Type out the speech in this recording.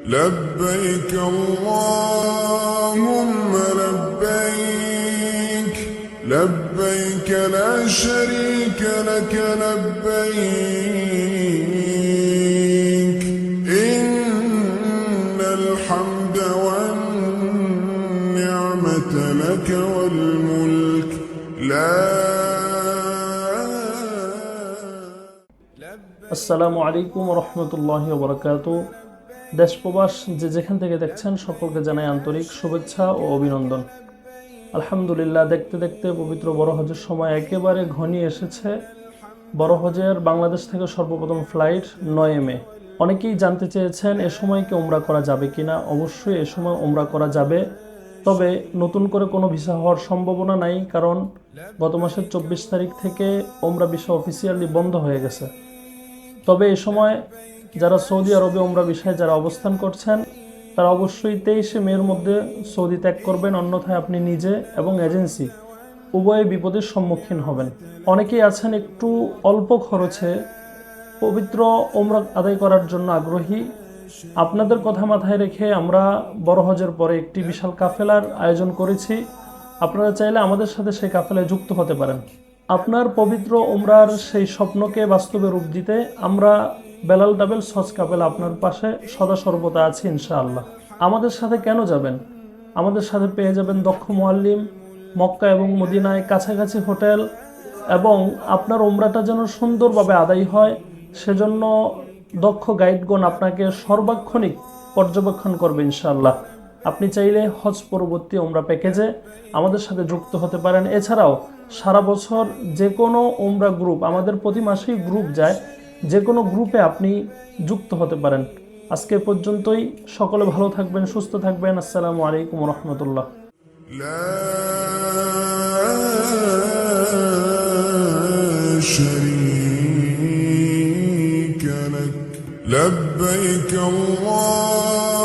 لبيك اللهم لبيك لبيك لا شريك لك لبيك إن الحمد والنعمة لك والملك لا আসসালামু আলাইকুম রহমতুল্লাহি ওয়া বারাকাতুহু। দেশ প্রবাস যে যেখান থেকে দেখছেন সকলকে জানাই আন্তরিক শুভেচ্ছা ও অভিনন্দন। আলহামদুলিল্লাহ, দেখতে দেখতে পবিত্র বড় হজের সময় একেবারে ঘনিয়ে এসেছে। বড় হজের বাংলাদেশ থেকে সর্বপ্রথম ফ্লাইট 9 মে। অনেকেই জানতে চেয়েছেন এ সময় কি উমরা করা যাবে কিনা। অবশ্যই এ সময় উমরা করা যাবে, তবে নতুন করে কোনো ভিসা হওয়ার সম্ভাবনা নাই, কারণ গত মাসের 24 তারিখ থেকে উমরা ভিসা অফিসিয়ালি বন্ধ হয়ে গেছে। তবে এই সময় যারা সৌদি আরবে উমরা বিষয়ে যারা অবস্থান করছেন তারা অবশ্যই 23 মের মধ্যে সৌদি ত্যাগ করবেন, অন্যথায় আপনি নিজে এবং এজেন্সি উভয় বিপদের সম্মুখীন হবেন। অনেকেই আছেন একটু অল্প খরচে পবিত্র উমরা আদায় করার জন্য আগ্রহী। আপনাদের কথা মাথায় রেখে আমরা বড় হজের পরে একটি বিশাল কাফেলার আয়োজন করেছি। আপনারা চাইলে আমাদের সাথে সেই কাফেলায় যুক্ত হতে পারেন। আপনার পবিত্র উমরার সেই স্বপ্নকে বাস্তবে রূপ দিতে আমরা বেলাল ট্রাভেলস হজ কাফেলা আপনার পাশে সদা সর্বদা আছি ইনশাআল্লাহ। আমাদের সাথে কেন যাবেন? আমাদের সাথে পেয়ে যাবেন দক্ষ মুআল্লিম, মক্কা এবং মদিনায় কাছাকাছি হোটেল, এবং আপনার উমরাটা যেন সুন্দরভাবে আদায় হয় সেজন্য দক্ষ গাইডগণ আপনাকে সর্বাক্ষণিক পর্যবেক্ষণ করবে ইনশাআল্লাহ। আপনি চাইলে হজ পরবর্তী উমরা প্যাকেজে আমাদের সাথে যুক্ত হতে পারেন। এছাড়াও সারা বছর যে কোনো উমরা গ্রুপ, আমাদের প্রতি মাসেই গ্রুপ যায়, যে কোনো গ্রুপে আপনি যুক্ত হতে পারেন। আজকে পর্যন্তই। সকলে ভালো থাকবেন, সুস্থ থাকবেন। আসসালামু আলাইকুম রহমতুল্লাহ। لا شريك لك لبيك اللهم